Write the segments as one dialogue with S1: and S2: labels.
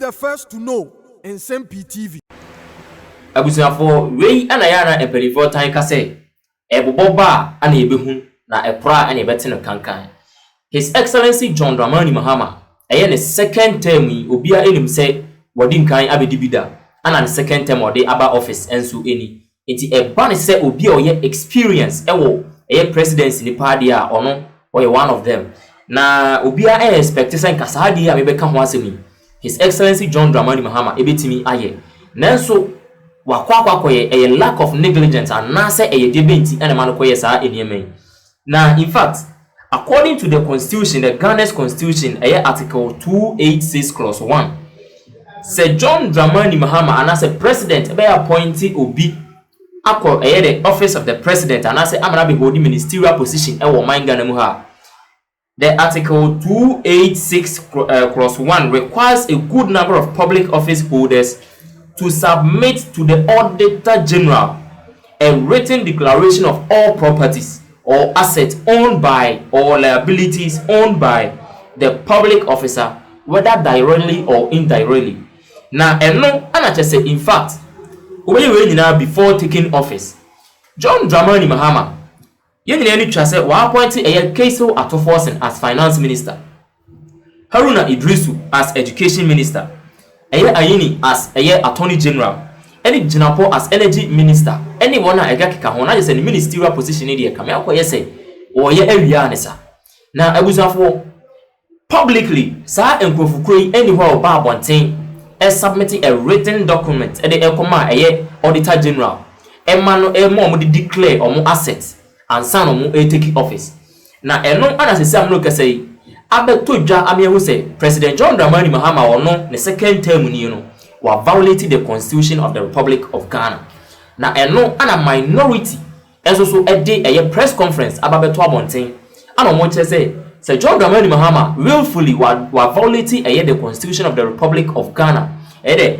S1: the first to know Nsem-Pii TV.
S2: Abusuafo wei ana yana empelifo tan ka se eboboba ana ebehu na epra ana ebete no kankan. His Excellency John Dramani Mahama eye ne second term yi obia enim se wodi nkan abedi bida ana ne second term odi aba office enso eni enti eba ne se obi oye experience ewo eye presidency ni party a ono oye one of them na obia expect se nka saadi a mebeka ho asemi His Excellency John Dramani Mahama ebetimi aye nanso wakwakoye a lack of negligence and nase a debenti and a manokoye sa enyemen. Now, in fact, according to the constitution, the Ghana's constitution, article 286 clause 1, Sir John Dramani Mahama and as a president be appointed obi akọ the office of the president and as a amana holding ministerial position e wo man Ghana mu ha. The article 286 clause 1 requires a good number of public office holders to submit to the Auditor General a written declaration of all properties or assets owned by or liabilities owned by the public officer, whether directly or indirectly. Now, in fact, before taking office, John Dramani Mahama, appointed a Keso Atoforsen as finance minister, Haruna Idrisu as education minister, Ayini as attorney general, any Jinapo as energy minister, anyone a Gakika is a ministerial position in the Kamako Yese or area nessa. Now I was for publicly, Sir and Kofukui anywhere about one thing as submitting a written document at the Elcoma Auditor General. A more declare or more assets and son or more take office. Now and no other Sam look say Abetuja Ayɛhu say President John Dramani Mahama or no the second term were violating the constitution of the Republic of Ghana. Now and no a minority as also a day a press conference about Betua Bontain and on what say Sir John Dramani Mahama willfully were violating the constitution of the Republic of Ghana. The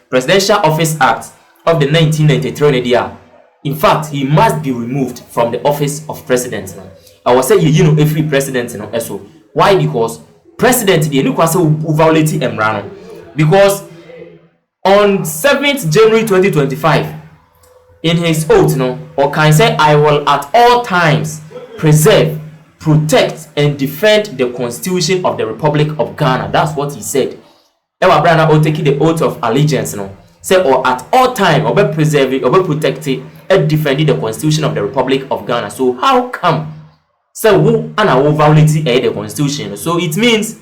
S2: Presidential Office Act of the 1993 year. In fact, he must be removed from the office of president. I was saying, every president, so why? Because president, the new violating Emrano. Because on 7th January 2025, in his oath, or can say, I will at all times preserve, protect, and defend the Constitution of the Republic of Ghana. That's what he said. Ewa brother, or taking the oath of allegiance, say, or at all time, or be preserving, or be protecting, and defending the Constitution of the Republic of Ghana. So how come? So who and who violating the constitution? So it means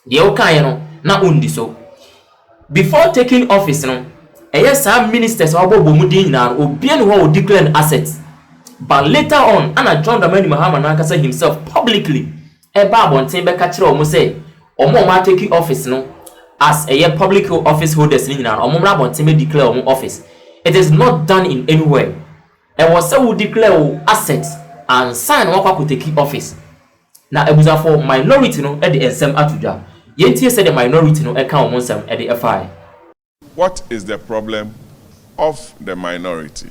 S2: the okay na undi so before taking office some ministers or bomudi na obian who declare assets, but later on John Dramani Mahama na himself publicly bonten be ka kire omo say omo ma taking office as a public office holders ni na omo ma bonten be declare omo office. It is not done in anywhere. Was say who declare assets and sign what could take office. Now it was for minority at the Nsem Atuja. Yentie said the minority account Nsem at the FI.
S3: What is the problem of the minority?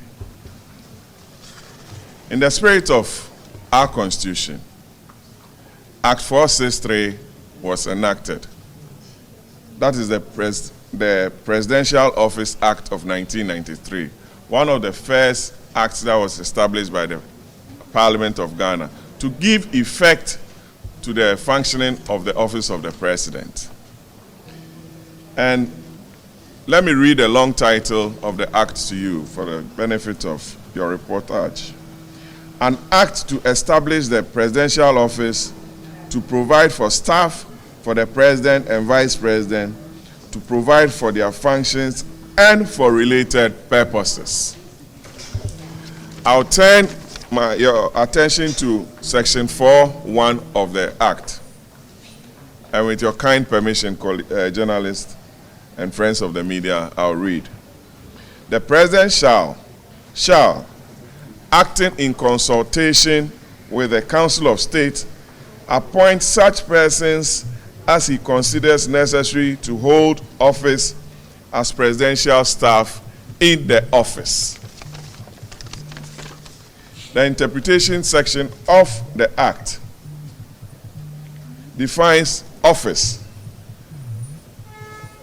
S3: In the spirit of our constitution, Act 463 was enacted. That is the Presidential Office Act of 1993. One of the first acts that was established by the Parliament of Ghana to give effect to the functioning of the office of the president. And let me read a long title of the act to you for the benefit of your reportage. An act to establish the presidential office to provide for staff for the president and vice president, to provide for their functions and for related purposes. I'll turn your attention to section 4(1) of the act, and with your kind permission, journalists and friends of the media, I'll read. The president shall, acting in consultation with the Council of State, appoint such persons as he considers necessary to hold office as presidential staff in the office. The interpretation section of the Act defines office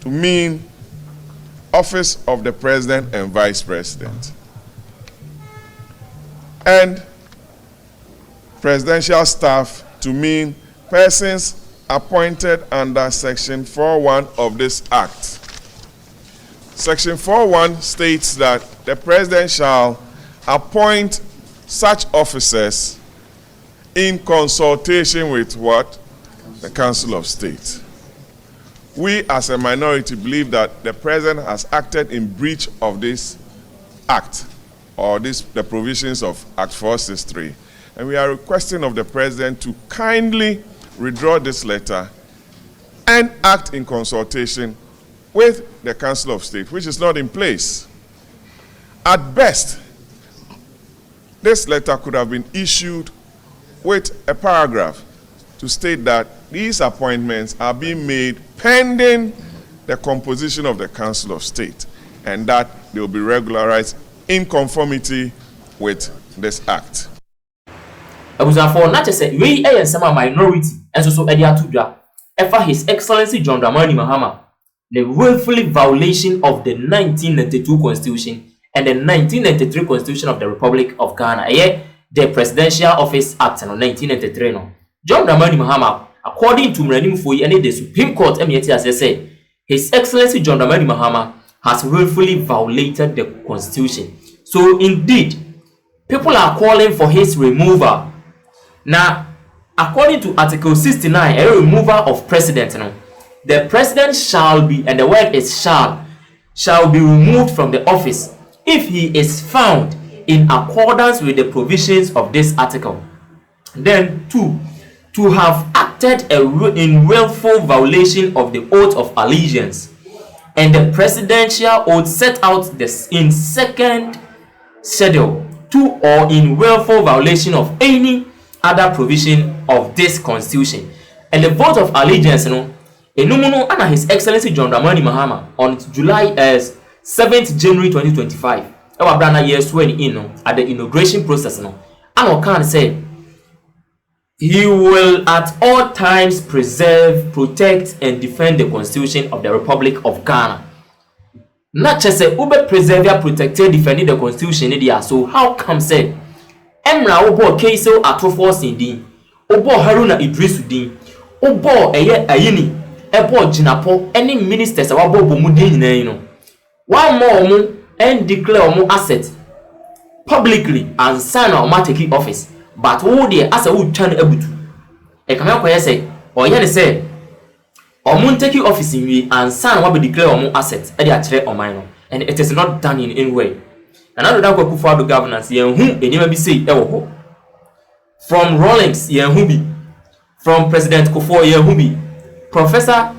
S3: to mean office of the president and vice president, and presidential staff to mean persons appointed under Section 4.1 of this Act. Section 4.1 states that the president shall appoint such officers in consultation with what? The Council of State. We as a minority believe that the president has acted in breach of this Act, or the provisions of Act 463. And we are requesting of the president to kindly withdraw this letter and act in consultation with the Council of State, which is not in place. At best, this letter could have been issued with a paragraph to state that these appointments are being made pending the composition of the Council of State, and that they will be regularized in conformity with this Act.
S2: Abusafo na chese we nsema minority enso so edi atudwa efa His Excellency John Dramani Mahama the willfully violation of the 1992 Constitution and the 1993 Constitution of the Republic of Ghana, the Presidential Office Act no 1993 no. John Dramani Mahama, according to Mranim Foyi and the Supreme Court as I say, His Excellency John Dramani Mahama has willfully violated the Constitution. So indeed, people are calling for his removal. Now, according to Article 69, a removal of president, the president shall be, and the word is shall be removed from the office if he is found in accordance with the provisions of this article. Then 2, to have acted in willful violation of the oath of allegiance and the presidential oath set out in second schedule 2, or in willful violation of any other provision of this Constitution. And the vote of allegiance, Enumuno and His Excellency John Dramani Mahama on July 7th January 2025. Our brother year swearing in at the inauguration process. And Okan said he will at all times preserve, protect, and defend the Constitution of the Republic of Ghana. Not just say ube preserve, protected, defending the Constitution. So how come say Emra obo Keiso Atofo Sindin, obo Haruna Idrisudin, obo Ayini, ebo Jinapo, any ministers abo bomudin nyina. One more and declare omo asset publicly and sign or take office. But who there as a would turn ebutu. E come akwa say or yen say omo take office in we and sign what be declare omo asset e dey akire oman, and it is not done in any way. Another that go for the governance Ayɛhu enima bi say ewo from Rawlings Ayɛhu bi, from President Kufuor Ayɛhu bi, Professor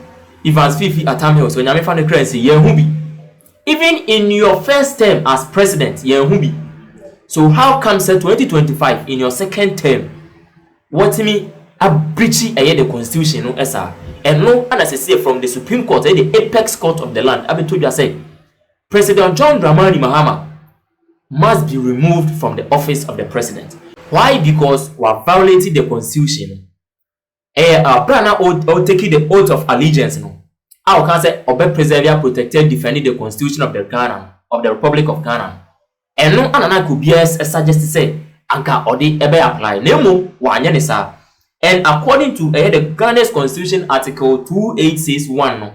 S2: Evans Fifi Atamhil so nyame fa ne kra say Ayɛhu bi, even in your first term as president Ayɛhu bi. So how come say 2025 in your second term what me a breach the Constitution no esa, and no and as I say from the Supreme Court, the apex court of the land, I told you I say President John Dramani Mahama must be removed from the office of the president. Why? Because we are violating the Constitution. Prana or taking the oath of allegiance. How can say obey, preserve, protected, defending the Constitution of the Ghana, of the Republic of Ghana. And no anana could be as suggest to say anka odi ebe apply. Nemo wanya ni sa. And according to the Ghana's Constitution Article 2861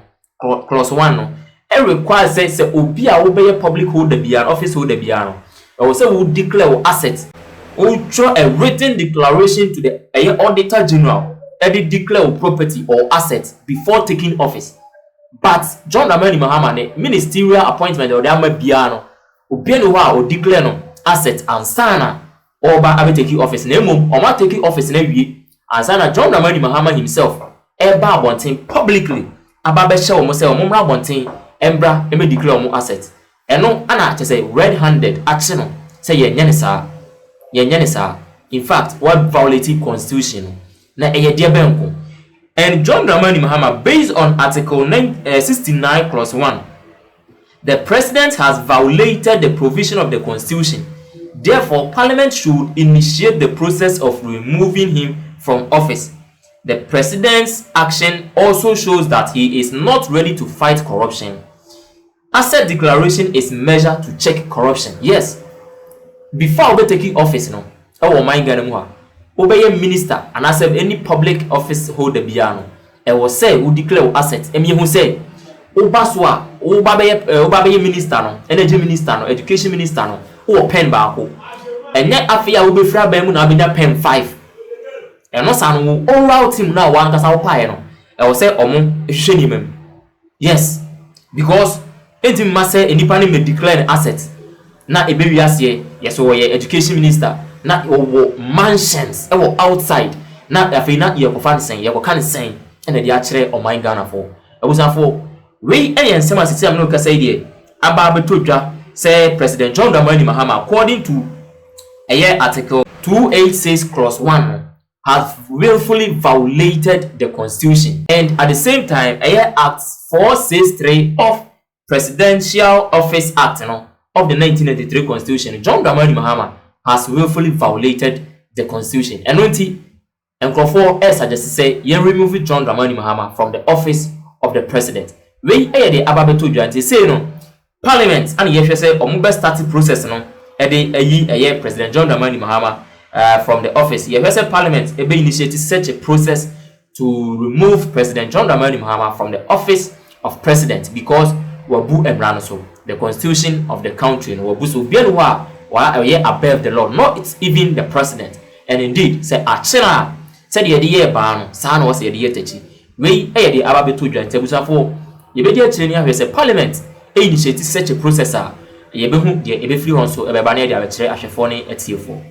S2: clause 1 it requires say obi a obey public holder biya, office holder biya. Or say we declare assets. We draw a written declaration to the Auditor General that they declare property or assets before taking office. But John Dramani Mahama ministerial appointment or the biano obi no wa o declare no asset and sana or ba abe take office na mum o ma take office na wie and sana John Dramani Mahama himself eba abonten publicly aba be hye o mo say o mo mra abonten embra e me declare o mo asset eno ana che say red handed action no say ye nyane sa in fact what violating Constitution na eye de benko. And John Dramani Mahama, based on Article 69 clause 1, the president has violated the provision of the Constitution. Therefore, Parliament should initiate the process of removing him from office. the president's action also shows that he is not ready to fight corruption. Asset declaration is measured to check corruption. Yes. Before we taking office, no, our mind gonna obey minister and as any public office holder biano. I was say who declare assets. Emi who say Obaswa, Obabe minister no, energy minister no, education minister no, who pen bako. And yet after will be fra bemu na be that pen 5. And no san will all out him now one kasa opay no. I will say omo ehwehwe ni yes, because enti mase enipa ne me declare assets. Na ebe wiase yes wo ye education minister na wo mansions e wo outside na afei na ye ko fan sen ye ko kan sen ena dia kire o man Ghana for abusafo we eye nsem asisi am no kasa ide aba betodwa say President John Dramani Mahama according to article 286 clause 1 has willfully violated the constitution, and at the same time act 463 of Presidential Office Act of the 1983 Constitution, John Dramani Mahama has willfully violated the Constitution. And Nkrofo suggest say you remove John Dramani Mahama from the office of the president. We the ababeto dwanti say no Parliament and ye say omube start process no e President John Dramani Mahama from the office. Ye say Parliament e be initiate such a process to remove President John Dramani Mahama from the office of president because wabu emrano so the constitution of the country no wabu so bianwa wa above the law, not even the president. And indeed say achira said ye de ba no sa no say ye techi we the ababeto dwanti abusafo ye be de achire ni ahwe say Parliament initiate such a process ye be hu de e be free on so e be ba na de abechire ahwefo ne atiefo.